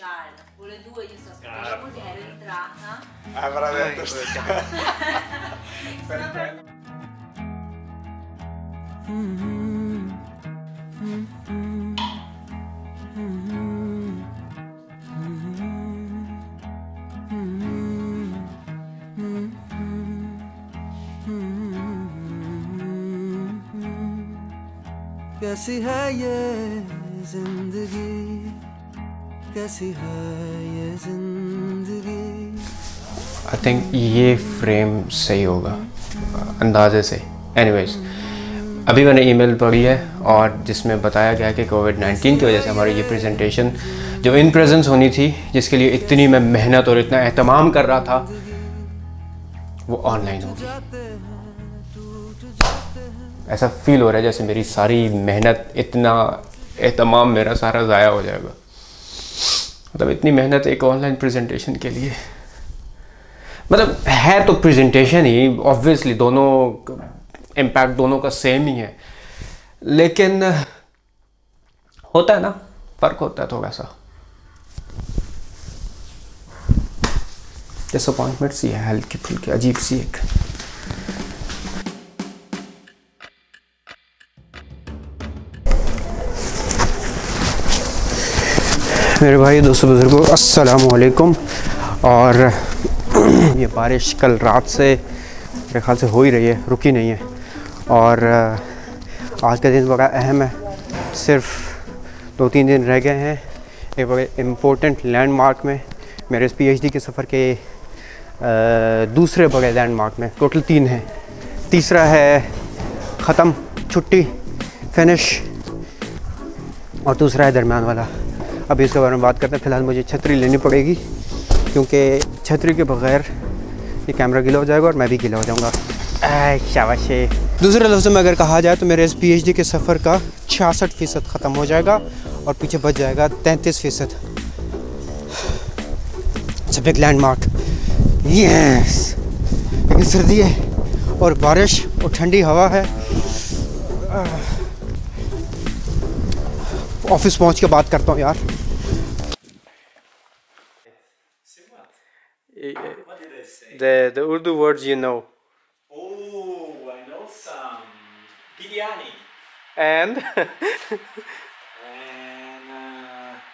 Carla, pure due io so che poi ero entrata. Avrà detto कैसी है ये जिंदगी, कैसी है ये जिंदगी। आई थिंक ये फ्रेम सही होगा अंदाजे से। एनीवेज, अभी मैंने ईमेल पढ़ी है और जिसमें बताया गया कि कोविड-19 की वजह से हमारी ये प्रेजेंटेशन जो इन प्रेजेंस होनी थी, जिसके लिए इतनी मैं मेहनत और इतना एहतमाम कर रहा था, वो ऑनलाइन होगी। ऐसा फील हो रहा है जैसे मेरी सारी मेहनत, इतना एहतमाम मेरा सारा ज़ाया हो जाएगा। मतलब इतनी मेहनत एक ऑनलाइन प्रेजेंटेशन के लिए, मतलब है तो प्रेजेंटेशन ही, ऑब्वियसली दोनों इम्पैक्ट दोनों का सेम ही है, लेकिन होता है ना, फ़र्क होता है थोड़ा सा। डिसअपॉइंटमेंट सी है, हल्की फुल्की अजीब सी एक। मेरे भाई दोस्तों बुजुर्गों, अस्सलामु अलैकुम। और ये बारिश कल रात से मेरे ख्याल से हो ही रही है, रुकी नहीं है। और आज का दिन बड़ा अहम है, सिर्फ 2-3 दिन रह गए हैं एक बड़े इम्पोर्टेंट लैंडमार्क में, मेरे इस पीएचडी के सफ़र के दूसरे बड़े लैंडमार्क में। टोटल 3 हैं, तीसरा है ख़त्म, छुट्टी, फिनिश, और दूसरा है दरमियान वाला। अभी इसके बारे में बात करते हैं। फ़िलहाल मुझे छतरी लेनी पड़ेगी क्योंकि छतरी के बगैर ये कैमरा गीला हो जाएगा और मैं भी गीला हो जाऊंगा। शाबाश। दूसरे लफ्ज़ों में अगर कहा जाए तो मेरे इस पीएचडी के सफ़र का 66% ख़त्म हो जाएगा और पीछे बच जाएगा 33%। It's a big landmark. Yes, लेकिन सर्दी है और बारिश और ठंडी हवा है। ऑफिस पहुंच के बात करता हूँ यार। The Urdu words you know. Oh, I know some. Biryani. And And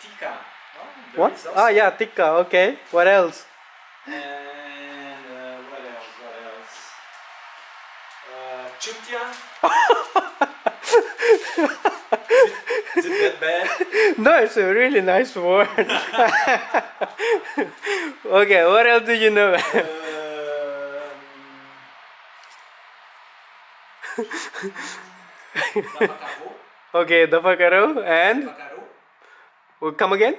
tikka. what? Ah, yeah, tikka. Okay. What else? And what else? Chutia. Is it that bad? No, it's a really nice word. Okay, what else do you know? Dafakaro. Okay, dafa karo and Dafakaro. come again?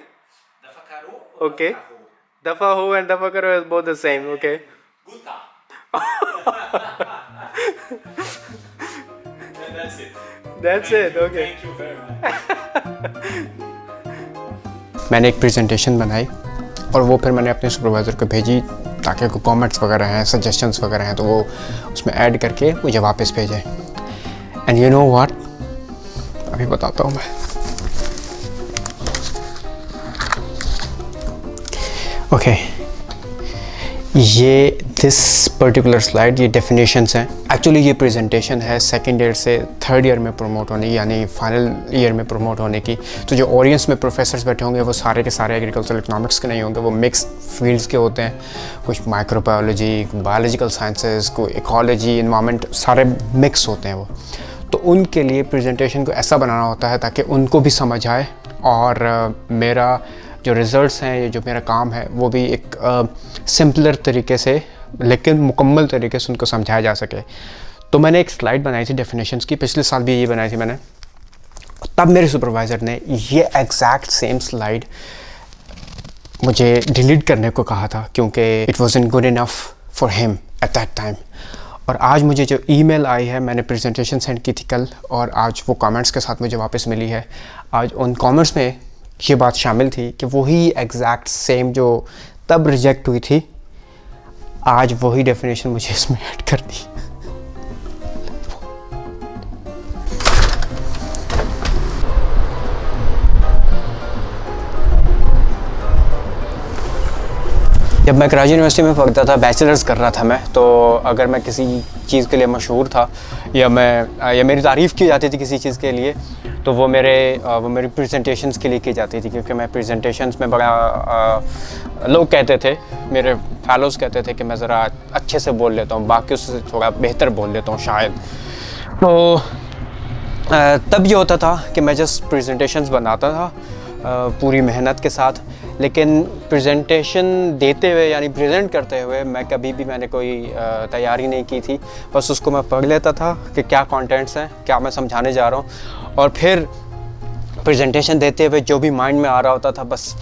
Dafakaro. Okay. Dafa ho and dafa karo is both the same. Okay. Guta. And that's it. That's it. Okay. Thank you very much. मैंने एक presentation बनाई और वो फिर मैंने अपने supervisor को भेजी ताकि कोई कमेंट्स वगैरह हैं, सजेशंस वगैरह हैं तो वो उसमें ऐड करके मुझे वापस भेजे। एंड यू नो व्हाट, अभी बताता हूँ मैं। ओके, ये दिस पर्टिकुलर स्लाइड, ये डेफिनेशंस हैं। एक्चुअली ये प्रेजेंटेशन है सेकंड ईयर से थर्ड ईयर में प्रमोट होने की, यानी फाइनल ईयर में प्रमोट होने की। तो जो ऑडियंस में प्रोफेसर्स बैठे होंगे वो सारे के सारे एग्रीकल्चरल इकोनॉमिक्स के नहीं होंगे, वो मिक्स फील्ड्स के होते हैं। कुछ माइक्रोबायोलॉजी, बायोलॉजिकल साइंसेस, कोई इकोलॉजी, इन्वायरमेंट, सारे मिक्स होते हैं वो। तो उनके लिए प्रेजेंटेशन को ऐसा बनाना होता है ताकि उनको भी समझ आए और मेरा जो रिज़ल्ट्स हैं, ये जो मेरा काम है, वो भी एक सिंपलर तरीके से लेकिन मुकम्मल तरीके से उनको समझाया जा सके। तो मैंने एक स्लाइड बनाई थी डेफिनेशंस की, पिछले साल भी ये बनाई थी मैंने। तब मेरे सुपरवाइज़र ने ये एग्जैक्ट सेम स्लाइड मुझे डिलीट करने को कहा था क्योंकि it wasn't good enough for him at that time. और आज मुझे जो ईमेल आई है, मैंने प्रेजेंटेशन सेंड की थी कल और आज वो कमेंट्स के साथ मुझे वापस मिली है। आज उन कमेंट्स में ये बात शामिल थी कि वही एग्जैक्ट सेम जो तब रिजेक्ट हुई थी, आज वही डेफिनेशन मुझे इसमें ऐड कर दी। जब मैं कराची यूनिवर्सिटी में पढ़ता था, बैचलर्स कर रहा था मैं, तो अगर मैं किसी चीज़ के लिए मशहूर था या मेरी तारीफ़ की जाती थी किसी चीज़ के लिए, तो वो मेरी प्रेजेंटेशंस के लिए की जाती थी, क्योंकि मैं प्रेजेंटेशंस में बड़ा लोग कहते थे, मेरे फेलोज़ कहते थे कि मैं ज़रा अच्छे से बोल लेता हूँ, बाकी उससे थोड़ा बेहतर बोल लेता हूँ शायद। तो तब ये होता था कि मैं जस्ट प्रेजेंटेशंस बनाता था पूरी मेहनत के साथ, लेकिन प्रेजेंटेशन देते हुए यानी प्रेजेंट करते हुए मैंने कोई तैयारी नहीं की थी। बस उसको मैं पढ़ लेता था कि क्या कंटेंट्स हैं, क्या मैं समझाने जा रहा हूँ, और फिर प्रेजेंटेशन देते हुए जो भी माइंड में आ रहा होता था बस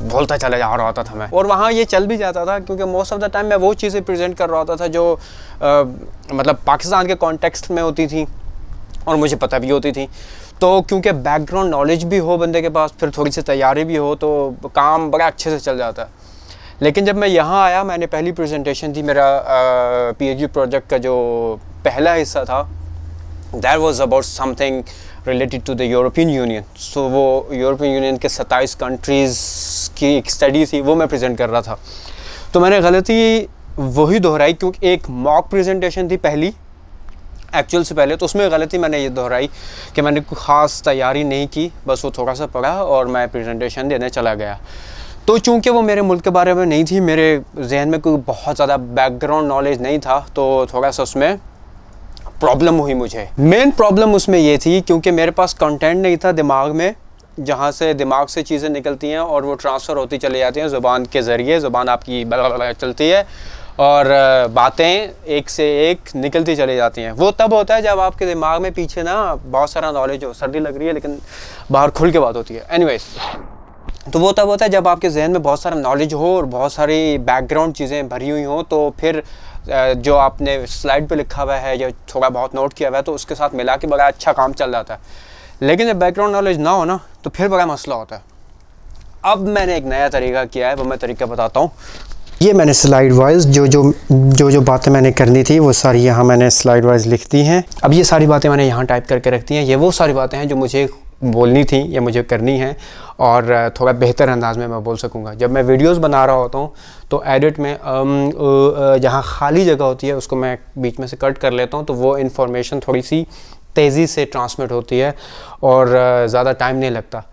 बोलता चला जा रहा होता था मैं, और वहाँ ये चल भी जाता था, क्योंकि मोस्ट ऑफ द टाइम मैं वो चीज़ें प्रेजेंट कर रहा होता था जो मतलब पाकिस्तान के कॉन्टेक्स्ट में होती थी और मुझे पता भी होती थी। तो क्योंकि बैकग्राउंड नॉलेज भी हो बंदे के पास, फिर थोड़ी सी तैयारी भी हो, तो काम बड़ा अच्छे से चल जाता है। लेकिन जब मैं यहाँ आया, मैंने पहली प्रेजेंटेशन थी, मेरा पीएचडी प्रोजेक्ट का जो पहला हिस्सा था, that was about something related to the European Union. So वो यूरोपियन यूनियन के 27 कंट्रीज़ की एक स्टडी थी, वो मैं प्रेजेंट कर रहा था। तो मैंने गलती वही दोहराई, क्योंकि एक मॉक प्रेजेंटेशन थी पहली एक्चुअल से पहले, तो उसमें गलती मैंने ये दोहराई कि मैंने कोई ख़ास तैयारी नहीं की, बस वो थोड़ा सा पढ़ा और मैं प्रेजेंटेशन देने चला गया। तो चूँकि वो मेरे मुल्क के बारे में नहीं थी, मेरे जहन में कोई बहुत ज़्यादा बैकग्राउंड नॉलेज नहीं था, तो थोड़ा सा उसमें प्रॉब्लम हुई मुझे। मेन प्रॉब्लम उसमें ये थी क्योंकि मेरे पास कंटेंट नहीं था दिमाग में, जहाँ से दिमाग से चीज़ें निकलती हैं और वो ट्रांसफ़र होती चली जाती हैं ज़ुबान के ज़रिए, ज़ुबान आपकी चलती है और बातें एक से एक निकलती चली जाती हैं। वो तब होता है जब आपके दिमाग में पीछे ना बहुत सारा नॉलेज हो, सर्दी लग रही है लेकिन बाहर खुल के बात होती है। एनीवेज, तो वो तब होता है जब आपके जहन में बहुत सारा नॉलेज हो और बहुत सारी बैकग्राउंड चीज़ें भरी हुई हों, तो फिर जो आपने स्लाइड पे लिखा हुआ है या थोड़ा बहुत नोट किया हुआ है तो उसके साथ मिला के बड़ा अच्छा काम चल जाता है। लेकिन जब बैकग्राउंड नॉलेज ना हो ना, तो फिर बड़ा मसला होता है। अब मैंने एक नया तरीका किया है, वो मैं तरीका बताता हूँ। ये मैंने स्लाइड वाइज जो बातें मैंने करनी थी वो सारी यहाँ मैंने स्लाइड वाइज लिख दी हैं। अब ये सारी बातें मैंने यहाँ टाइप करके रख दी हैं। ये वो सारी बातें हैं जो मुझे बोलनी थी या मुझे करनी है और थोड़ा बेहतर अंदाज में मैं बोल सकूँगा। जब मैं वीडियोस बना रहा होता हूँ तो एडिट में जहाँ खाली जगह होती है उसको मैं बीच में से कट कर लेता हूँ, तो वो इन्फॉर्मेशन थोड़ी सी तेज़ी से ट्रांसमिट होती है और ज़्यादा टाइम नहीं लगता।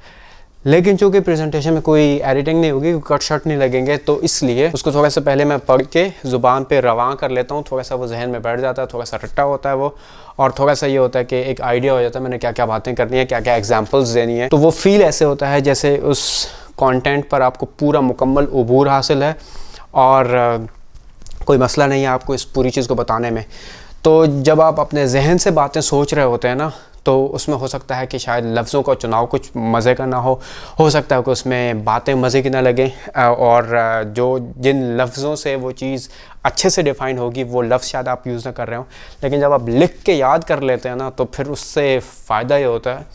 लेकिन चूँकि प्रेजेंटेशन में कोई एडिटिंग नहीं होगी, कट शट नहीं लगेंगे, तो इसलिए उसको थोड़ा सा पहले मैं पढ़ के ज़ुबान पे रवां कर लेता हूँ। थोड़ा सा वो जहन में बैठ जाता है, थोड़ा सा रट्टा होता है वो, और थोड़ा सा ये होता है कि एक आइडिया हो जाता है मैंने क्या क्या बातें करनी है, क्या क्या एग्जांपल्स देनी है। तो वो फील ऐसे होता है जैसे उस कंटेंट पर आपको पूरा मुकम्मल उबूर हासिल है और कोई मसला नहीं है आपको इस पूरी चीज़ को बताने में। तो जब आप अपने जहन से बातें सोच रहे होते हैं ना, तो उसमें हो सकता है कि शायद लफ्ज़ों का चुनाव कुछ मज़े का ना हो सकता है कि उसमें बातें मज़े की ना लगें, और जो जिन लफ्ज़ों से वो चीज़ अच्छे से डिफ़ाइन होगी वो लफ्ज़ शायद आप यूज़ ना कर रहे हो। लेकिन जब आप लिख के याद कर लेते हैं ना, तो फिर उससे फ़ायदा ये होता है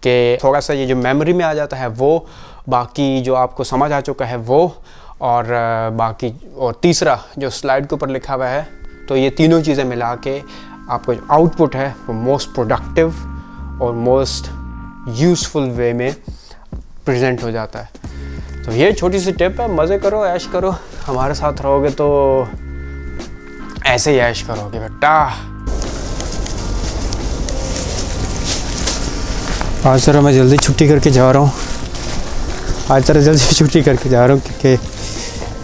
कि थोड़ा सा ये जो मेमोरी में आ जाता है वो, बाकी जो आपको समझ आ चुका है वो, और बाकी और तीसरा जो स्लाइड के ऊपर लिखा हुआ है, तो ये तीनों चीज़ें मिला के आपका जो आउटपुट है वो मोस्ट प्रोडक्टिव और मोस्ट यूज़फुल वे में प्रेजेंट हो जाता है। तो ये छोटी सी टिप है, मज़े करो, ऐश करो, हमारे साथ रहोगे तो ऐसे ही ऐश करोगे बेटा। आज ज़रा मैं जल्दी छुट्टी करके जा रहा हूँ, क्योंकि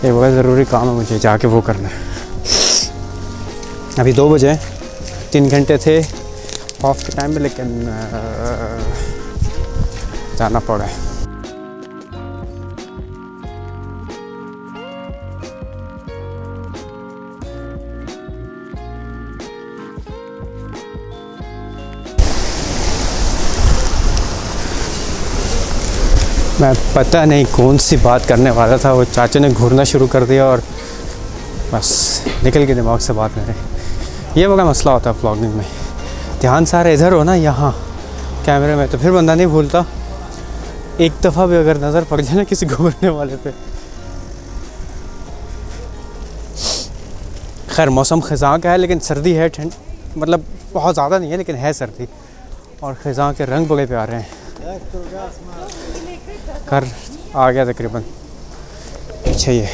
एक बड़ा ज़रूरी काम है मुझे जाके वो करना है। अभी 2 बजे, 3 घंटे थे ऑफ के टाइम में, लेकिन जाना पड़ा है। मैं पता नहीं कौन सी बात करने वाला था, वो चाचा ने घूरना शुरू कर दिया और बस निकल के दिमाग से बात मेरे। ये बड़ा मसला होता है व्लॉगिंग में, ध्यान सारा इधर हो ना यहाँ कैमरे में, तो फिर बंदा नहीं भूलता। एक दफ़ा भी अगर नज़र पड़ जाए ना किसी घूरने वाले पे। खैर मौसम ख़ज़ां का है, लेकिन सर्दी है, ठंड मतलब बहुत ज़्यादा नहीं है लेकिन है सर्दी, और ख़ज़ां के रंग बड़े प्यारे हैं। घर आ गया तकरीबन, अच्छा ये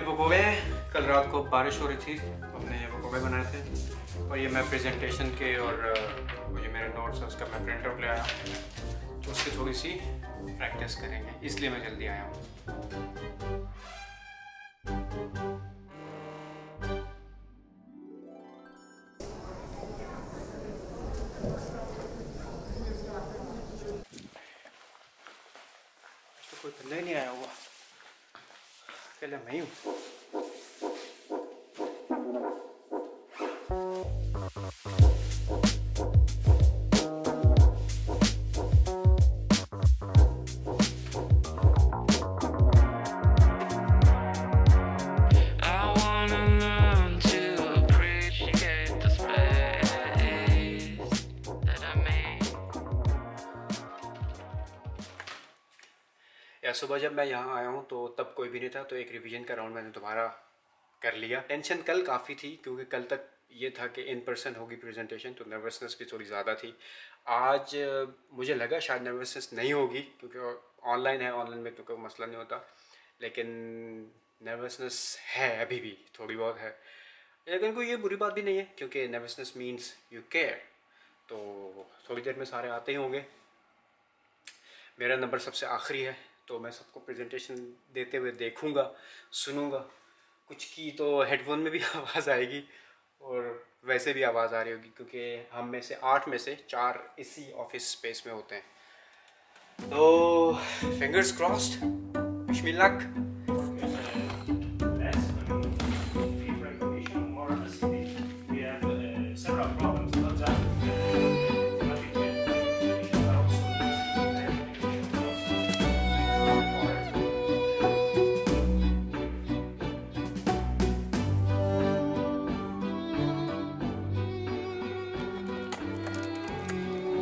पकौड़े हैं, कल रात को बारिश हो रही थी, हमने ये पकौड़े बनाए थे। और ये मैं प्रेजेंटेशन के और वो जो मेरे नोट्स है उसका मैं प्रिंट आउट ले आया, तो उसकी थोड़ी सी प्रैक्टिस करेंगे, इसलिए मैं जल्दी आया हूँ। तो कोई बंदा ही नहीं आया हुआ, अकेले मैं ही हूँ। सुबह जब मैं यहाँ आया हूँ तो तब कोई भी नहीं था, तो एक रिवीजन का राउंड मैंने दोबारा कर लिया। टेंशन कल काफ़ी थी क्योंकि कल तक ये था कि इन पर्सन होगी प्रेजेंटेशन, तो नर्वसनेस भी थोड़ी ज़्यादा थी। आज मुझे लगा शायद नर्वसनेस नहीं होगी क्योंकि ऑनलाइन है, ऑनलाइन में तो कोई मसला नहीं होता, लेकिन नर्वसनेस है अभी भी, थोड़ी बहुत है। लेकिन कोई ये बुरी बात भी नहीं है क्योंकि नर्वसनेस मीन्स यू केयर। तो थोड़ी देर में सारे आते ही होंगे। मेरा नंबर सबसे आखिरी है, तो मैं सबको प्रेजेंटेशन देते हुए देखूंगा, सुनूंगा। कुछ की तो हेडफोन में भी आवाज़ आएगी और वैसे भी आवाज़ आ रही होगी क्योंकि हम में से 8 में से 4 इसी ऑफिस स्पेस में होते हैं। तो fingers crossed, wish me luck.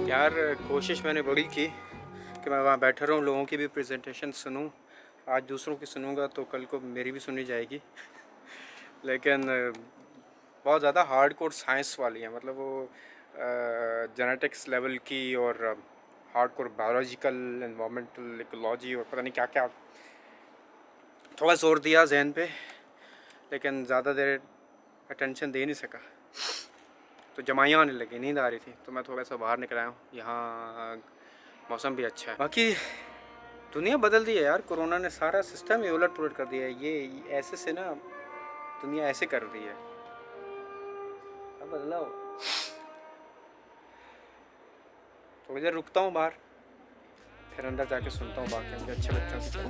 यार कोशिश मैंने बड़ी की कि मैं वहाँ बैठा रहूँ, लोगों की भी प्रेजेंटेशन सुनूँ। आज दूसरों की सुनूँगा तो कल को मेरी भी सुनी जाएगी। लेकिन बहुत ज़्यादा हार्डकोर साइंस वाली है, मतलब वो जेनेटिक्स लेवल की और हार्डकोर बायोलॉजिकल, एनवायरमेंटल, इकोलॉजी और पता नहीं क्या क्या। थोड़ा जोर दिया जहन पे, लेकिन ज़्यादा देर अटेंशन दे नहीं सका, तो जमाइयाँ आने लगी, नींद आ रही थी, तो मैं थोड़ा सा बाहर निकल आया हूँ। यहाँ मौसम भी अच्छा है। बाकी दुनिया बदल दी है यार, कोरोना ने सारा सिस्टम ही उलट पुलट कर दिया है। ये ऐसे से ना दुनिया ऐसे कर रही है, अब बदलाव। थोड़ी देर रुकता हूँ बाहर, फिर अंदर जाके सुनता हूँ बाकी मुझे अच्छे बच्चों की।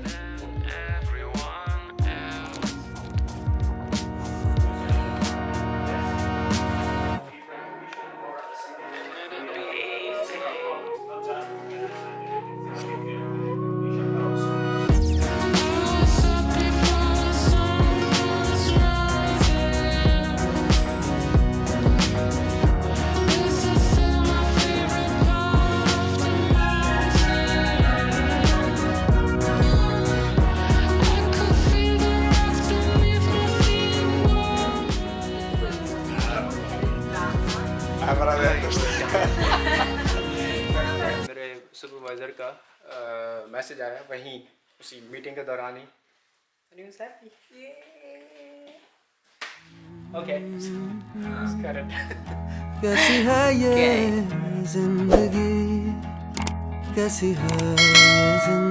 मेरे सुपरवाइज़र का मैसेज आया वहीं उसी मीटिंग के दौरान ही। ओके, कैसी है ये जिंदगी, कैसी है ये जिंदगी।